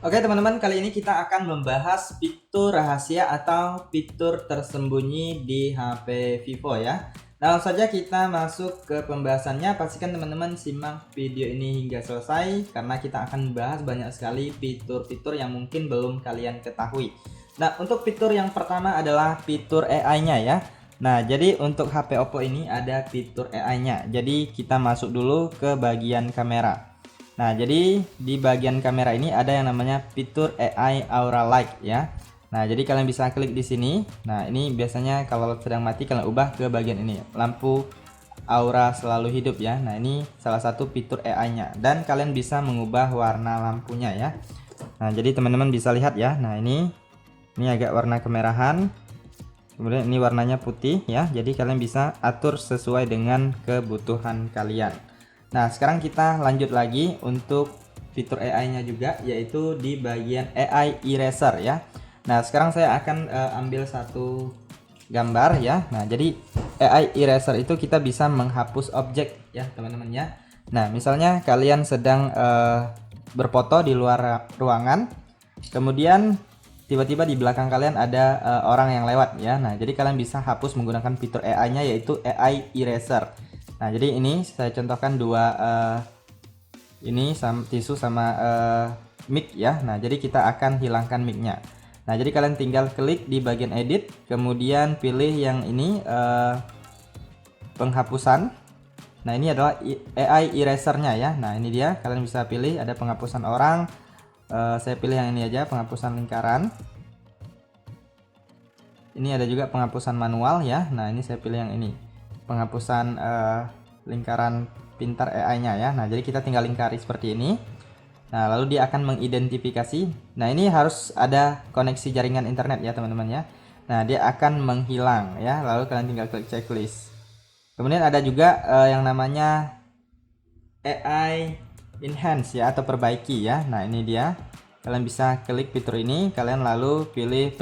Oke teman-teman, kali ini kita akan membahas fitur rahasia atau fitur tersembunyi di HP Vivo ya. Nah, langsung saja kita masuk ke pembahasannya. Pastikan teman-teman simak video ini hingga selesai karena kita akan membahas banyak sekali fitur-fitur yang mungkin belum kalian ketahui. Nah, untuk fitur yang pertama adalah fitur AI-nya ya. Nah, jadi untuk HP Oppo ini ada fitur AI-nya. Jadi kita masuk dulu ke bagian kamera. Nah, jadi di bagian kamera ini ada yang namanya fitur AI Aura Light ya. Nah, jadi kalian bisa klik di sini. Nah, ini biasanya kalau sedang mati kalian ubah ke bagian ini, lampu aura selalu hidup ya. Nah, ini salah satu fitur AI-nya dan kalian bisa mengubah warna lampunya ya. Nah, jadi teman-teman bisa lihat ya. Nah, ini agak warna kemerahan. Kemudian ini warnanya putih ya. Jadi kalian bisa atur sesuai dengan kebutuhan kalian. Nah, sekarang kita lanjut lagi untuk fitur AI-nya juga, yaitu di bagian AI Eraser ya. Nah, sekarang saya akan ambil satu gambar ya. Nah, jadi AI Eraser itu kita bisa menghapus objek ya, teman-teman ya. Nah, misalnya kalian sedang berfoto di luar ruangan, kemudian tiba-tiba di belakang kalian ada orang yang lewat ya. Nah, jadi kalian bisa hapus menggunakan fitur AI-nya yaitu AI Eraser. Nah, jadi ini saya contohkan dua ini tisu sama mic ya. Nah, jadi kita akan hilangkan mic-nya. Nah, jadi kalian tinggal klik di bagian edit, kemudian pilih yang ini penghapusan. Nah, ini adalah AI eraser-nya ya. Nah, ini dia, kalian bisa pilih ada penghapusan orang. Saya pilih yang ini aja, penghapusan lingkaran. Ini ada juga penghapusan manual ya. Nah, ini saya pilih yang ini, penghapusan lingkaran pintar AI-nya ya. Nah, jadi kita tinggal lingkari seperti ini. Nah, lalu dia akan mengidentifikasi. Nah, ini harus ada koneksi jaringan internet ya, teman-teman ya. Nah, dia akan menghilang ya. Lalu kalian tinggal klik checklist. Kemudian ada juga yang namanya AI enhance ya, atau perbaiki ya. Nah, ini dia. Kalian bisa klik fitur ini, kalian lalu pilih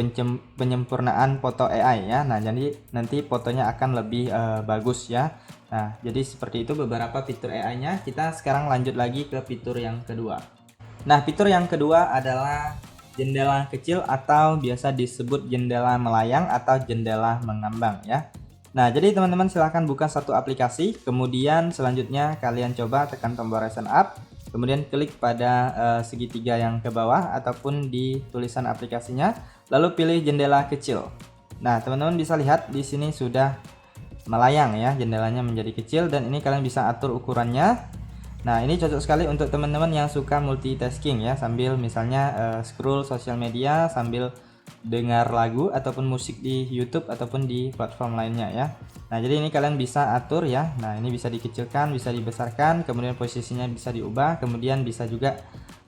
penyempurnaan foto AI ya. Nah, jadi nanti fotonya akan lebih bagus ya. Nah, jadi seperti itu beberapa fitur AI-nya. Kita sekarang lanjut lagi ke fitur yang kedua. Nah, fitur yang kedua adalah jendela kecil atau biasa disebut jendela melayang atau jendela mengambang ya. Nah, jadi teman-teman silahkan buka satu aplikasi, kemudian selanjutnya kalian coba tekan tombol Resen Up, kemudian klik pada segitiga yang ke bawah ataupun di tulisan aplikasinya, lalu pilih jendela kecil. Nah, teman-teman bisa lihat di sini sudah melayang ya, jendelanya menjadi kecil dan ini kalian bisa atur ukurannya. Nah, ini cocok sekali untuk teman-teman yang suka multitasking ya, sambil misalnya scroll sosial media, sambil dengar lagu ataupun musik di YouTube ataupun di platform lainnya ya. Nah, jadi ini kalian bisa atur ya. Nah, ini bisa dikecilkan, bisa dibesarkan, kemudian posisinya bisa diubah, kemudian bisa juga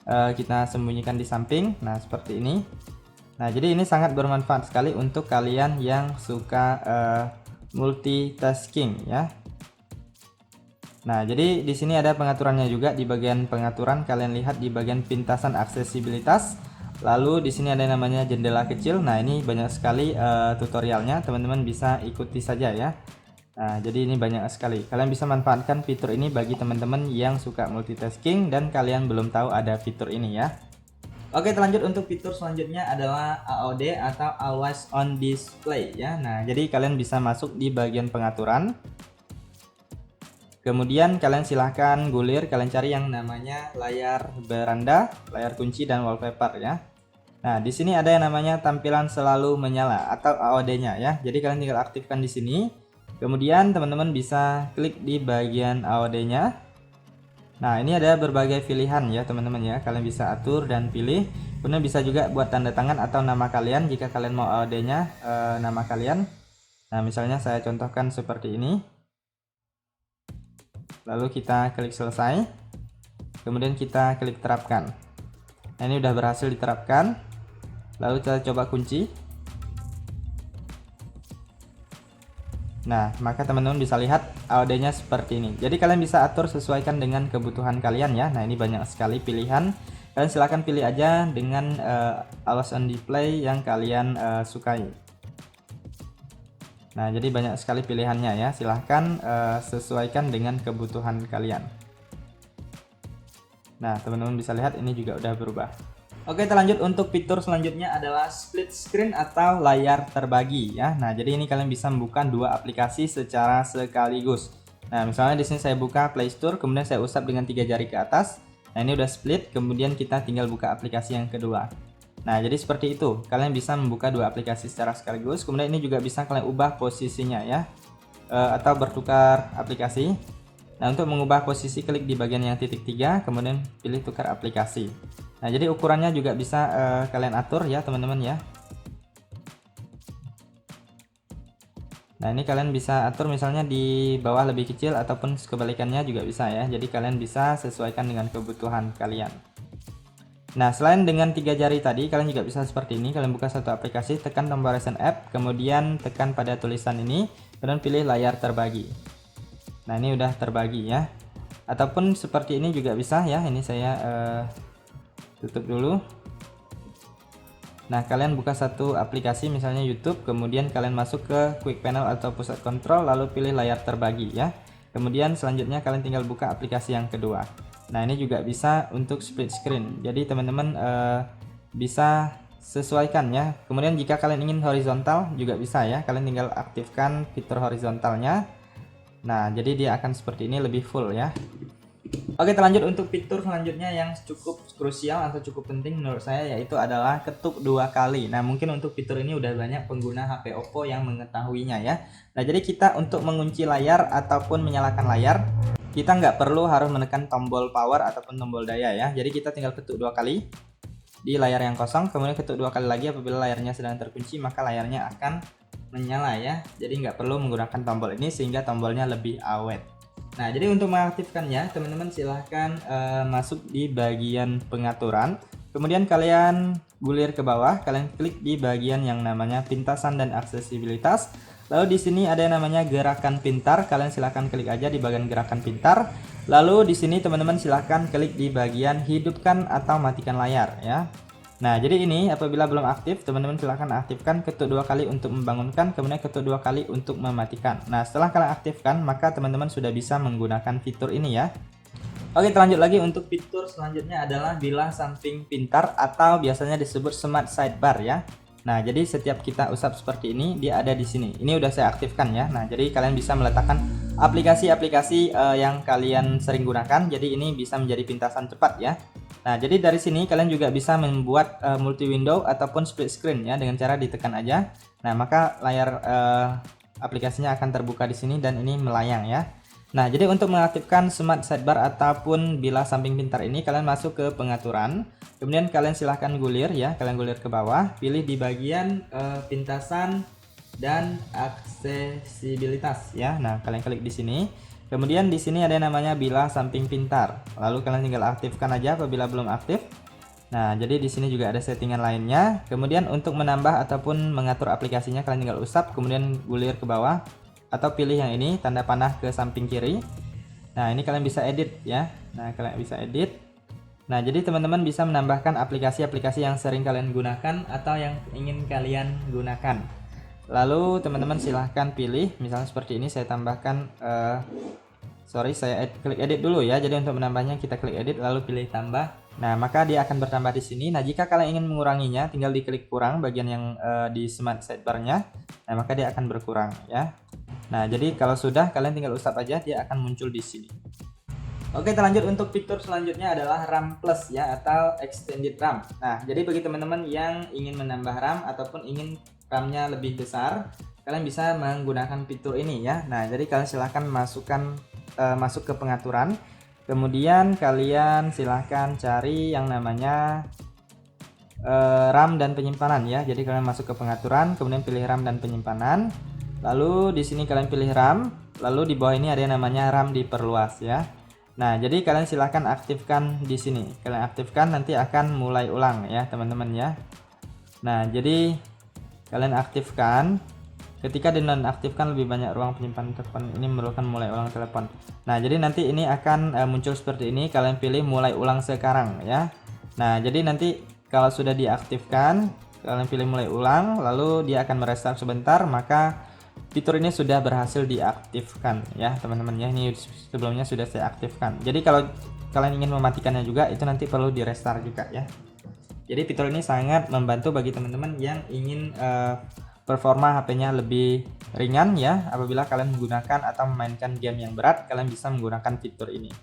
kita sembunyikan di samping. Nah, seperti ini. Nah, jadi ini sangat bermanfaat sekali untuk kalian yang suka multitasking ya. Nah, jadi di sini ada pengaturannya juga. Di bagian pengaturan kalian lihat di bagian pintasan aksesibilitas. Lalu di sini ada namanya jendela kecil. Nah, ini banyak sekali tutorialnya. Teman-teman bisa ikuti saja ya. Nah, jadi ini banyak sekali. Kalian bisa manfaatkan fitur ini bagi teman-teman yang suka multitasking dan kalian belum tahu ada fitur ini ya. Oke, lanjut untuk fitur selanjutnya adalah AOD atau Always On Display ya. Nah, jadi kalian bisa masuk di bagian pengaturan. Kemudian kalian silahkan gulir, kalian cari yang namanya layar beranda, layar kunci dan wallpaper ya. Nah, di sini ada yang namanya tampilan selalu menyala atau AOD-nya ya. Jadi kalian tinggal aktifkan di sini. Kemudian teman-teman bisa klik di bagian AOD-nya. Nah, ini ada berbagai pilihan ya, teman-teman ya. Kalian bisa atur dan pilih. Kemudian bisa juga buat tanda tangan atau nama kalian jika kalian mau AOD-nya nama kalian. Nah, misalnya saya contohkan seperti ini. Lalu kita klik selesai, kemudian kita klik terapkan. Nah, ini udah berhasil diterapkan. Lalu kita coba kunci. Nah, maka teman-teman bisa lihat AOD-nya seperti ini. Jadi kalian bisa atur sesuaikan dengan kebutuhan kalian ya. Nah, ini banyak sekali pilihan. Kalian silahkan pilih aja dengan Always On Display yang kalian sukai. Nah, jadi banyak sekali pilihannya ya. Silahkan sesuaikan dengan kebutuhan kalian. Nah, teman-teman bisa lihat ini juga udah berubah. Oke, kita lanjut untuk fitur selanjutnya adalah split screen atau layar terbagi ya. Nah, jadi ini kalian bisa membuka dua aplikasi secara sekaligus. Nah, misalnya di sini saya buka Play Store, kemudian saya usap dengan 3 jari ke atas. Nah, ini udah split, kemudian kita tinggal buka aplikasi yang kedua. Nah, jadi seperti itu. Kalian bisa membuka dua aplikasi secara sekaligus. Kemudian ini juga bisa kalian ubah posisinya ya. Atau bertukar aplikasi. Nah, untuk mengubah posisi klik di bagian yang titik 3, kemudian pilih tukar aplikasi. Nah, jadi ukurannya juga bisa kalian atur ya teman-teman ya. Nah, ini kalian bisa atur misalnya di bawah lebih kecil ataupun kebalikannya juga bisa ya. Jadi kalian bisa sesuaikan dengan kebutuhan kalian. Nah, selain dengan 3 jari tadi, kalian juga bisa seperti ini. Kalian buka satu aplikasi, tekan tombol recent app, kemudian tekan pada tulisan ini, kemudian pilih layar terbagi. Nah, ini udah terbagi ya. Ataupun seperti ini juga bisa ya. Ini saya tutup dulu. Nah, kalian buka satu aplikasi misalnya YouTube, kemudian kalian masuk ke quick panel atau pusat kontrol, lalu pilih layar terbagi ya. Kemudian selanjutnya kalian tinggal buka aplikasi yang kedua. Nah, ini juga bisa untuk split screen. Jadi teman-teman bisa sesuaikan ya. Kemudian jika kalian ingin horizontal juga bisa ya. Kalian tinggal aktifkan fitur horizontalnya. Nah, jadi dia akan seperti ini, lebih full ya. Oke, kita lanjut untuk fitur selanjutnya yang cukup krusial atau cukup penting menurut saya, yaitu adalah ketuk 2 kali. Nah, mungkin untuk fitur ini udah banyak pengguna HP Oppo yang mengetahuinya ya. Nah, jadi kita untuk mengunci layar ataupun menyalakan layar, kita nggak perlu harus menekan tombol power ataupun tombol daya ya. Jadi kita tinggal ketuk 2 kali di layar yang kosong, kemudian ketuk 2 kali lagi apabila layarnya sedang terkunci, maka layarnya akan menyala ya. Jadi nggak perlu menggunakan tombol ini sehingga tombolnya lebih awet. Nah, jadi untuk mengaktifkannya, teman-teman silahkan masuk di bagian pengaturan. Kemudian kalian gulir ke bawah, kalian klik di bagian yang namanya pintasan dan aksesibilitas. Lalu di sini ada yang namanya gerakan pintar, kalian silahkan klik aja di bagian gerakan pintar. Lalu di sini teman-teman silahkan klik di bagian hidupkan atau matikan layar ya. Nah, jadi ini apabila belum aktif, teman-teman silahkan aktifkan, ketuk 2 kali untuk membangunkan, kemudian ketuk 2 kali untuk mematikan. Nah, setelah kalian aktifkan, maka teman-teman sudah bisa menggunakan fitur ini ya. Oke, kita lanjut lagi untuk fitur selanjutnya adalah bilah samping pintar atau biasanya disebut smart sidebar ya. Nah, jadi setiap kita usap seperti ini, dia ada di sini. Ini udah saya aktifkan ya. Nah, jadi kalian bisa meletakkan aplikasi-aplikasi yang kalian sering gunakan. Jadi ini bisa menjadi pintasan cepat ya. Nah, jadi dari sini kalian juga bisa membuat multi window ataupun split screen ya dengan cara ditekan aja. Nah, maka layar aplikasinya akan terbuka di sini dan ini melayang ya. Nah, jadi untuk mengaktifkan smart sidebar ataupun bilah samping pintar ini, kalian masuk ke pengaturan. Kemudian kalian silahkan gulir ya, kalian gulir ke bawah, pilih di bagian pintasan dan aksesibilitas ya. Nah, kalian klik di sini. Kemudian di sini ada yang namanya bilah samping pintar. Lalu kalian tinggal aktifkan aja apabila belum aktif. Nah, jadi di sini juga ada settingan lainnya. Kemudian untuk menambah ataupun mengatur aplikasinya, kalian tinggal usap, kemudian gulir ke bawah atau pilih yang ini tanda panah ke samping kiri. Nah, ini kalian bisa edit ya. Nah, kalian bisa edit. Nah, jadi teman-teman bisa menambahkan aplikasi-aplikasi yang sering kalian gunakan atau yang ingin kalian gunakan. Lalu teman-teman silahkan pilih, misalnya seperti ini saya tambahkan, saya klik edit dulu ya. Jadi untuk menambahnya kita klik edit lalu pilih tambah. Nah, maka dia akan bertambah di sini. Nah, jika kalian ingin menguranginya, tinggal diklik kurang bagian yang di smart sidebar-nya. Nah, maka dia akan berkurang ya. Nah, jadi kalau sudah kalian tinggal usap aja, dia akan muncul di sini. Oke, kita lanjut untuk fitur selanjutnya adalah RAM Plus ya atau Extended RAM. Nah, jadi bagi teman-teman yang ingin menambah RAM ataupun ingin RAM-nya lebih besar, kalian bisa menggunakan fitur ini ya. Nah, jadi kalian silahkan masuk ke pengaturan. Kemudian kalian silahkan cari yang namanya RAM dan penyimpanan ya. Jadi kalian masuk ke pengaturan, kemudian pilih RAM dan penyimpanan. Lalu di sini kalian pilih RAM, lalu di bawah ini ada yang namanya RAM diperluas ya. Nah, jadi kalian silahkan aktifkan di sini. Kalian aktifkan, nanti akan mulai ulang ya teman-teman ya. Nah, jadi kalian aktifkan. Ketika dinonaktifkan lebih banyak ruang penyimpanan telepon, ini memerlukan mulai ulang telepon. Nah, jadi nanti ini akan muncul seperti ini. Kalian pilih mulai ulang sekarang ya. Nah, jadi nanti kalau sudah diaktifkan, kalian pilih mulai ulang, lalu dia akan merestart sebentar, maka fitur ini sudah berhasil diaktifkan ya teman-teman ya. Ini sebelumnya sudah saya aktifkan. Jadi kalau kalian ingin mematikannya juga, itu nanti perlu di restart juga ya. Jadi fitur ini sangat membantu bagi teman-teman yang ingin performa HP-nya lebih ringan ya. Apabila kalian menggunakan atau memainkan game yang berat, kalian bisa menggunakan fitur ini.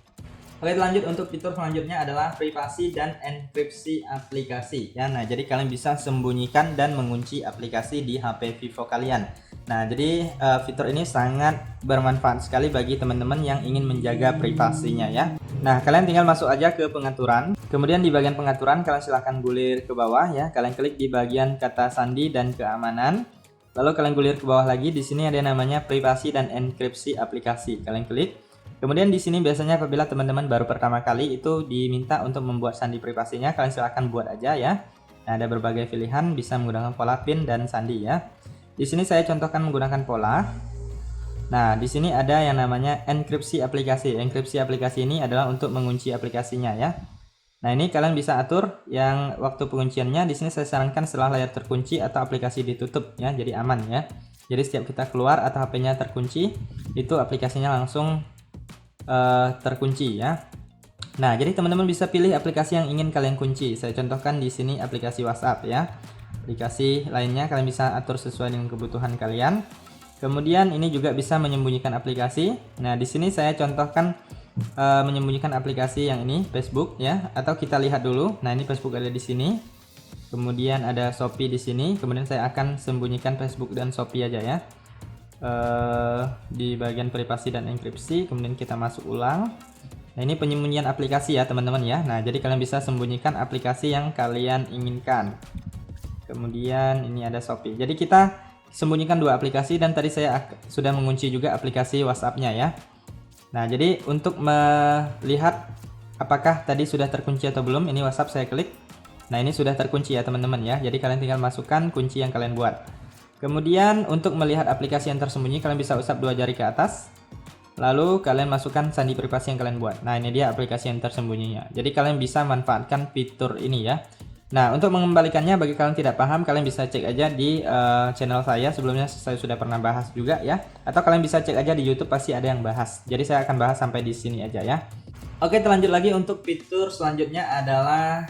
Oke, lanjut untuk fitur selanjutnya adalah privasi dan enkripsi aplikasi ya. Nah, jadi kalian bisa sembunyikan dan mengunci aplikasi di HP Vivo kalian. Nah, jadi fitur ini sangat bermanfaat sekali bagi teman-teman yang ingin menjaga privasinya ya. Nah, kalian tinggal masuk aja ke pengaturan. Kemudian di bagian pengaturan kalian silahkan gulir ke bawah ya. Kalian klik di bagian kata sandi dan keamanan. Lalu kalian gulir ke bawah lagi. Di sini ada namanya privasi dan enkripsi aplikasi. Kalian klik. Kemudian di sini biasanya apabila teman-teman baru pertama kali itu diminta untuk membuat sandi privasinya, kalian silahkan buat aja ya. Nah, ada berbagai pilihan, bisa menggunakan pola pin dan sandi ya. Di sini saya contohkan menggunakan pola. Nah, di sini ada yang namanya enkripsi aplikasi. Enkripsi aplikasi ini adalah untuk mengunci aplikasinya ya. Nah, ini kalian bisa atur yang waktu pengunciannya. Di sini saya sarankan setelah layar terkunci atau aplikasi ditutup ya, jadi aman ya. Jadi setiap kita keluar atau HP-nya terkunci, itu aplikasinya langsung terkunci ya. Nah, jadi teman-teman bisa pilih aplikasi yang ingin kalian kunci. Saya contohkan di sini aplikasi WhatsApp ya. Aplikasi lainnya kalian bisa atur sesuai dengan kebutuhan kalian. Kemudian ini juga bisa menyembunyikan aplikasi. Nah, di sini saya contohkan menyembunyikan aplikasi yang ini Facebook ya. Atau kita lihat dulu. Nah, ini Facebook ada di sini. Kemudian ada Shopee di sini. Kemudian saya akan sembunyikan Facebook dan Shopee aja ya. Di bagian privasi dan enkripsi, kemudian kita masuk ulang. Nah, ini penyembunyian aplikasi ya teman-teman ya. Nah, jadi kalian bisa sembunyikan aplikasi yang kalian inginkan. Kemudian ini ada Shopee. Jadi kita sembunyikan dua aplikasi dan tadi saya sudah mengunci juga aplikasi WhatsApp-nya ya. Nah, jadi untuk melihat apakah tadi sudah terkunci atau belum, ini WhatsApp saya klik. Nah, ini sudah terkunci ya teman-teman ya. Jadi kalian tinggal masukkan kunci yang kalian buat. Kemudian untuk melihat aplikasi yang tersembunyi, kalian bisa usap dua jari ke atas. Lalu kalian masukkan sandi privasi yang kalian buat. Nah, ini dia aplikasi yang tersembunyinya. Jadi kalian bisa manfaatkan fitur ini ya. Nah, untuk mengembalikannya bagi kalian tidak paham, kalian bisa cek aja di channel saya. Sebelumnya saya sudah pernah bahas juga ya. Atau kalian bisa cek aja di YouTube, pasti ada yang bahas. Jadi saya akan bahas sampai di sini aja ya. Oke, terlanjut lagi untuk fitur selanjutnya adalah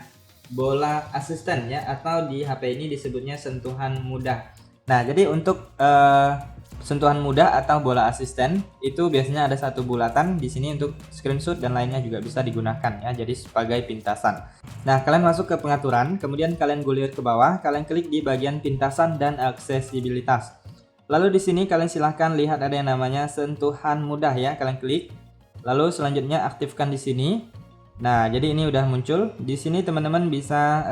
bola asisten ya, atau di HP ini disebutnya sentuhan mudah. Nah, jadi untuk sentuhan mudah atau bola asisten itu biasanya ada satu bulatan di sini untuk screenshot dan lainnya juga bisa digunakan ya, jadi sebagai pintasan. Nah, kalian masuk ke pengaturan, kemudian kalian gulir ke bawah, kalian klik di bagian pintasan dan aksesibilitas. Lalu di sini kalian silahkan lihat ada yang namanya sentuhan mudah ya, kalian klik. Lalu selanjutnya aktifkan di sini. Nah, jadi ini udah muncul. Di sini teman-teman bisa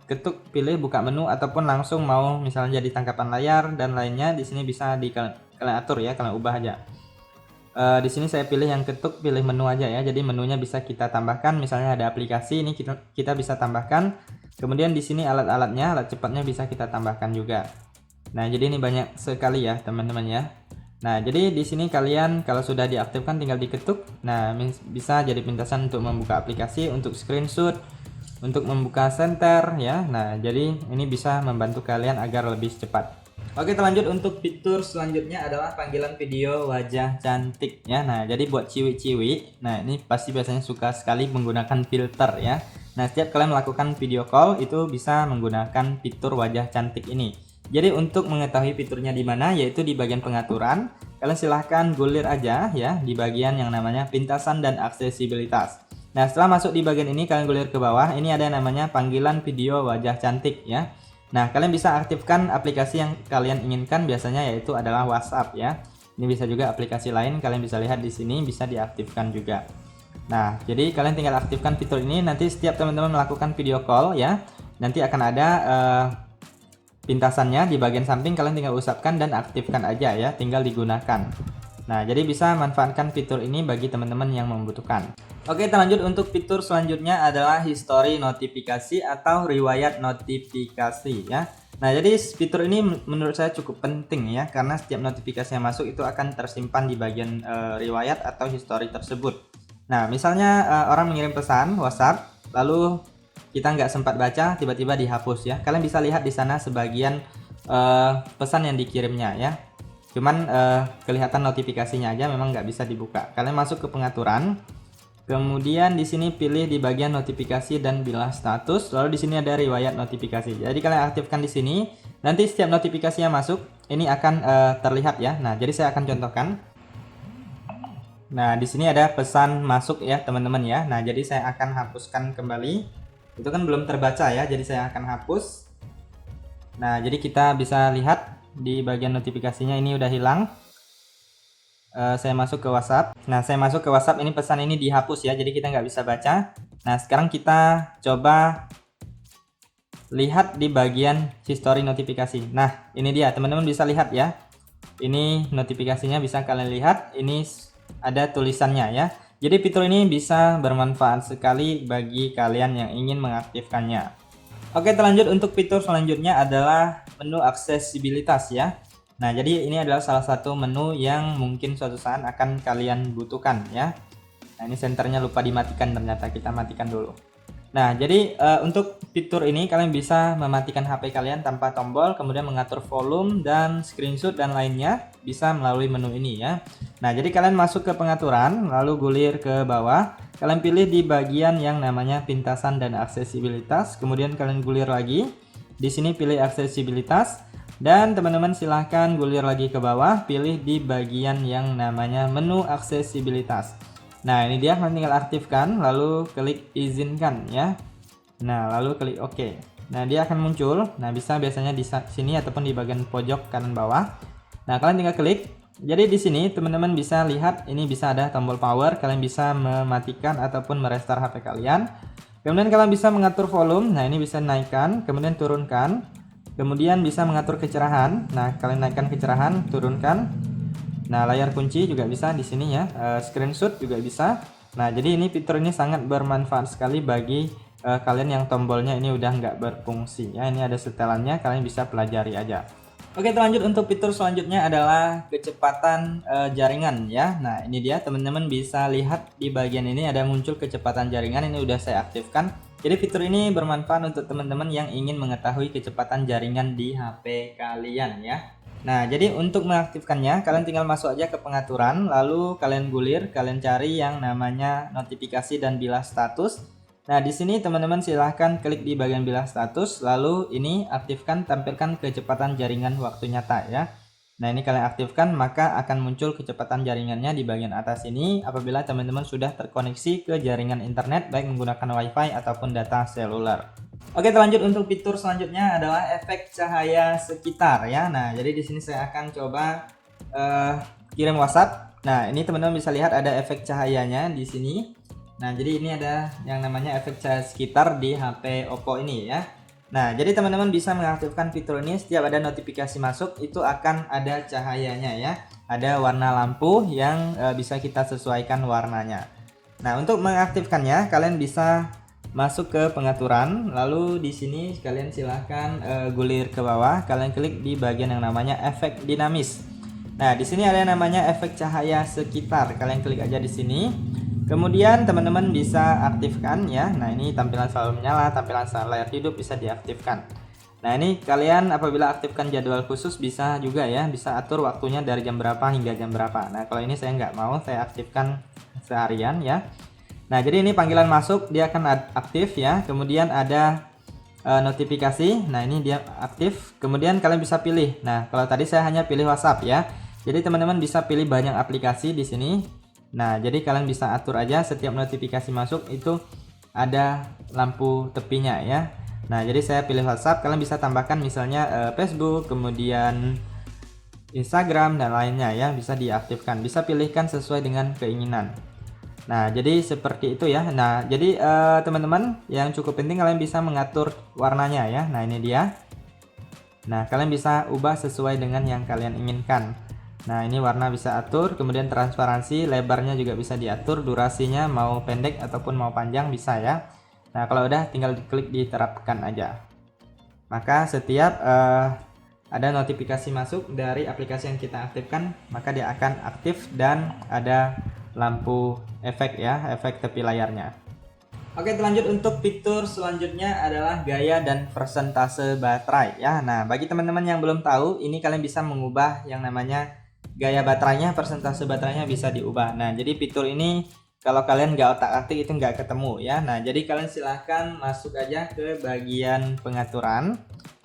ketuk pilih buka menu ataupun langsung mau misalnya jadi tangkapan layar dan lainnya. Di sini bisa kalian atur ya, kalian ubah aja. Di sini saya pilih yang ketuk pilih menu aja ya. Jadi menunya bisa kita tambahkan, misalnya ada aplikasi ini kita bisa tambahkan. Kemudian di sini alat-alatnya, alat cepatnya bisa kita tambahkan juga. Nah, jadi ini banyak sekali ya teman-teman ya. Nah, jadi di sini kalian kalau sudah diaktifkan tinggal diketuk. Nah, bisa jadi pintasan untuk membuka aplikasi, untuk screenshot, untuk membuka center ya. Nah, jadi ini bisa membantu kalian agar lebih cepat. Oke, terlanjut untuk fitur selanjutnya adalah panggilan video wajah cantik ya. Nah, jadi buat ciwi-ciwi, nah ini pasti biasanya suka sekali menggunakan filter ya. Nah, setiap kalian melakukan video call itu bisa menggunakan fitur wajah cantik ini. Jadi untuk mengetahui fiturnya di mana, yaitu di bagian pengaturan, kalian silahkan gulir aja ya di bagian yang namanya pintasan dan aksesibilitas. Nah, setelah masuk di bagian ini kalian gulir ke bawah, ini ada yang namanya panggilan video wajah cantik ya. Nah, kalian bisa aktifkan aplikasi yang kalian inginkan, biasanya yaitu adalah WhatsApp ya. Ini bisa juga aplikasi lain, kalian bisa lihat di sini bisa diaktifkan juga. Nah, jadi kalian tinggal aktifkan fitur ini, nanti setiap teman-teman melakukan video call ya, nanti akan ada pintasannya di bagian samping, kalian tinggal usapkan dan aktifkan aja ya, tinggal digunakan. Nah, jadi bisa manfaatkan fitur ini bagi teman-teman yang membutuhkan. Oke, terlanjut untuk fitur selanjutnya adalah history notifikasi atau riwayat notifikasi ya. Nah, jadi fitur ini menurut saya cukup penting ya, karena setiap notifikasi yang masuk itu akan tersimpan di bagian riwayat atau history tersebut. Nah, misalnya orang mengirim pesan WhatsApp, lalu kita nggak sempat baca, tiba-tiba dihapus ya. Kalian bisa lihat di sana sebagian pesan yang dikirimnya ya. Cuman kelihatan notifikasinya aja, memang nggak bisa dibuka. Kalian masuk ke pengaturan, Kemudian di sini pilih di bagian notifikasi dan bilas status. Lalu di sini ada riwayat notifikasi. Jadi kalian aktifkan di sini. Nanti setiap notifikasinya masuk, ini akan terlihat ya. Nah, jadi saya akan contohkan. Nah, di sini ada pesan masuk ya, teman-teman ya. Nah, jadi saya akan hapuskan kembali. Itu kan belum terbaca ya, jadi saya akan hapus. Nah, jadi kita bisa lihat di bagian notifikasinya ini udah hilang. Saya masuk ke WhatsApp. Nah, saya masuk ke WhatsApp, ini pesan ini dihapus ya, jadi kita nggak bisa baca. Nah, sekarang kita coba lihat di bagian history notifikasi. Nah, ini dia, teman-teman bisa lihat ya. Ini notifikasinya bisa kalian lihat, ini ada tulisannya ya. Jadi fitur ini bisa bermanfaat sekali bagi kalian yang ingin mengaktifkannya. Oke, terlanjut untuk fitur selanjutnya adalah menu aksesibilitas ya. Nah, jadi ini adalah salah satu menu yang mungkin suatu saat akan kalian butuhkan ya. Nah, ini senternya lupa dimatikan, ternyata kita matikan dulu. Nah, jadi untuk fitur ini kalian bisa mematikan HP kalian tanpa tombol, kemudian mengatur volume dan screenshot dan lainnya bisa melalui menu ini ya. Nah, jadi kalian masuk ke pengaturan, lalu gulir ke bawah, kalian pilih di bagian yang namanya pintasan dan aksesibilitas, kemudian kalian gulir lagi. Di sini pilih aksesibilitas. Dan teman-teman silahkan gulir lagi ke bawah, pilih di bagian yang namanya menu aksesibilitas. Nah, ini dia, kalian tinggal aktifkan, lalu klik izinkan ya. Nah, lalu klik OK. Nah, dia akan muncul. Nah, bisa biasanya di sini ataupun di bagian pojok kanan bawah. Nah, kalian tinggal klik. Jadi di sini teman-teman bisa lihat, ini bisa ada tombol power, kalian bisa mematikan ataupun merestart HP kalian. Kemudian kalian bisa mengatur volume. Nah, ini bisa naikkan, kemudian turunkan. Kemudian bisa mengatur kecerahan. Nah, kalian naikkan kecerahan, turunkan. Nah, layar kunci juga bisa di sini ya. Screenshot juga bisa. Nah, jadi ini fitur ini sangat bermanfaat sekali bagi kalian yang tombolnya ini udah nggak berfungsi ya. Ini ada setelannya, kalian bisa pelajari aja. Oke, lanjut untuk fitur selanjutnya adalah kecepatan jaringan ya. Nah, ini dia, teman-teman bisa lihat di bagian ini ada muncul kecepatan jaringan, ini udah saya aktifkan. Jadi fitur ini bermanfaat untuk teman-teman yang ingin mengetahui kecepatan jaringan di HP kalian ya. Nah, jadi untuk mengaktifkannya kalian tinggal masuk aja ke pengaturan, lalu kalian gulir, kalian cari yang namanya notifikasi dan bilas status. Nah, di sini teman-teman silahkan klik di bagian bilas status, lalu ini aktifkan tampilkan kecepatan jaringan waktu nyata ya. Nah, ini kalian aktifkan, maka akan muncul kecepatan jaringannya di bagian atas ini apabila teman-teman sudah terkoneksi ke jaringan internet baik menggunakan WiFi ataupun data seluler. Oke, lanjut untuk fitur selanjutnya adalah efek cahaya sekitar ya. Nah, jadi di sini saya akan coba kirim WhatsApp. Nah, ini teman-teman bisa lihat ada efek cahayanya di sini. Nah, jadi ini ada yang namanya efek cahaya sekitar di HP Oppo ini ya. Nah, jadi teman-teman bisa mengaktifkan fitur ini, setiap ada notifikasi masuk itu akan ada cahayanya ya. Ada warna lampu yang bisa kita sesuaikan warnanya. Nah, untuk mengaktifkannya kalian bisa masuk ke pengaturan, lalu di sini kalian silahkan gulir ke bawah, kalian klik di bagian yang namanya efek dinamis. Nah, di sini ada yang namanya efek cahaya sekitar, kalian klik aja di sini. Kemudian teman-teman bisa aktifkan ya. Nah, ini tampilan selalu menyala, tampilan saat layar hidup bisa diaktifkan. Nah, ini kalian apabila aktifkan jadwal khusus bisa juga ya, bisa atur waktunya dari jam berapa hingga jam berapa. Nah, kalau ini saya nggak mau, saya aktifkan seharian ya. Nah, jadi ini panggilan masuk dia akan aktif ya. Kemudian ada notifikasi. Nah, ini dia aktif. Kemudian kalian bisa pilih. Nah, kalau tadi saya hanya pilih WhatsApp ya. Jadi teman-teman bisa pilih banyak aplikasi di sini. Nah, jadi kalian bisa atur aja setiap notifikasi masuk itu ada lampu tepinya ya. Nah, jadi saya pilih WhatsApp, kalian bisa tambahkan misalnya Facebook, kemudian Instagram dan lainnya ya, bisa diaktifkan. Bisa pilihkan sesuai dengan keinginan. Nah, jadi seperti itu ya. Nah, jadi teman-teman yang cukup penting kalian bisa mengatur warnanya ya. Nah, ini dia. Nah, kalian bisa ubah sesuai dengan yang kalian inginkan. Nah, ini warna bisa atur, kemudian transparansi, lebarnya juga bisa diatur, durasinya mau pendek ataupun mau panjang bisa ya. Nah, kalau udah tinggal diklik diterapkan aja. Maka setiap ada notifikasi masuk dari aplikasi yang kita aktifkan, maka dia akan aktif dan ada lampu efek ya, efek tepi layarnya. Oke, lanjut untuk fitur selanjutnya adalah gaya dan persentase baterai ya. Nah, bagi teman-teman yang belum tahu, ini kalian bisa mengubah yang namanya gaya baterainya, persentase baterainya bisa diubah. Nah, jadi fitur ini kalau kalian nggak otak-atik itu nggak ketemu ya. Nah, jadi kalian silahkan masuk aja ke bagian pengaturan,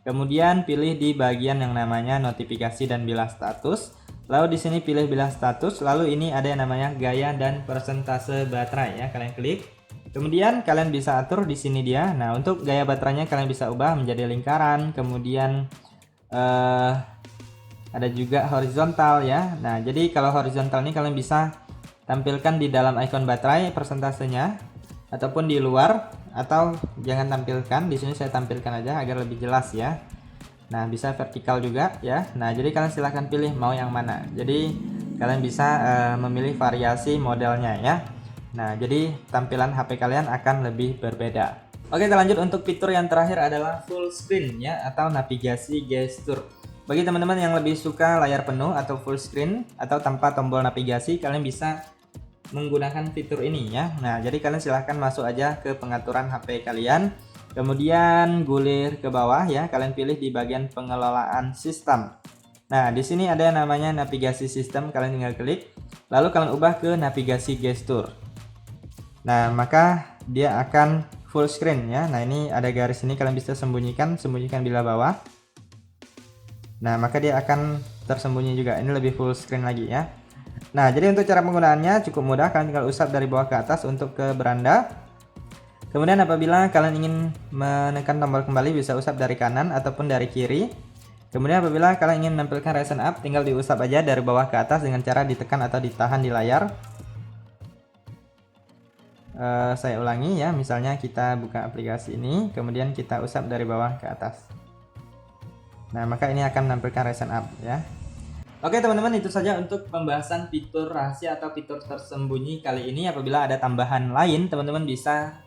kemudian pilih di bagian yang namanya notifikasi dan bilas status. Lalu di sini pilih bilas status, lalu ini ada yang namanya gaya dan persentase baterai ya, kalian klik. Kemudian kalian bisa atur di sini dia. Nah, untuk gaya baterainya kalian bisa ubah menjadi lingkaran, kemudian ada juga horizontal ya. Nah, jadi kalau horizontal ini kalian bisa tampilkan di dalam icon baterai persentasenya ataupun di luar, atau jangan tampilkan. Di sini saya tampilkan aja agar lebih jelas ya. Nah, bisa vertikal juga ya. Nah, jadi kalian silahkan pilih mau yang mana. Jadi kalian bisa memilih variasi modelnya ya. Nah, jadi tampilan HP kalian akan lebih berbeda. Oke, kita lanjut untuk fitur yang terakhir adalah full screen ya, atau navigasi gestur. Bagi teman-teman yang lebih suka layar penuh atau full screen atau tanpa tombol navigasi, kalian bisa menggunakan fitur ini ya. Nah, jadi kalian silahkan masuk aja ke pengaturan HP kalian, kemudian gulir ke bawah ya, kalian pilih di bagian pengelolaan sistem. Nah, di sini ada yang namanya navigasi sistem, kalian tinggal klik, lalu kalian ubah ke navigasi gestur. Nah, maka dia akan full screen ya. Nah, ini ada garis ini, kalian bisa sembunyikan bila bawah. Nah, maka dia akan tersembunyi juga. Ini lebih full screen lagi ya. Nah, jadi untuk cara penggunaannya cukup mudah, kalian tinggal usap dari bawah ke atas untuk ke beranda. Kemudian apabila kalian ingin menekan tombol kembali, bisa usap dari kanan ataupun dari kiri. Kemudian apabila kalian ingin menampilkan Ryzen up, tinggal diusap aja dari bawah ke atas dengan cara ditekan atau ditahan di layar. Saya ulangi ya, misalnya kita buka aplikasi ini, kemudian kita usap dari bawah ke atas. Nah, maka ini akan menampilkan Ryzen up ya. Oke teman-teman, itu saja untuk pembahasan fitur rahasia atau fitur tersembunyi kali ini. Apabila ada tambahan lain, teman-teman bisa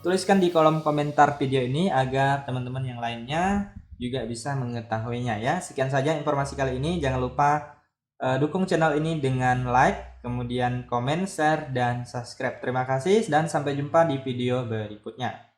tuliskan di kolom komentar video ini agar teman-teman yang lainnya juga bisa mengetahuinya ya. Sekian saja informasi kali ini. Jangan lupa dukung channel ini dengan like, kemudian komen, share, dan subscribe. Terima kasih dan sampai jumpa di video berikutnya.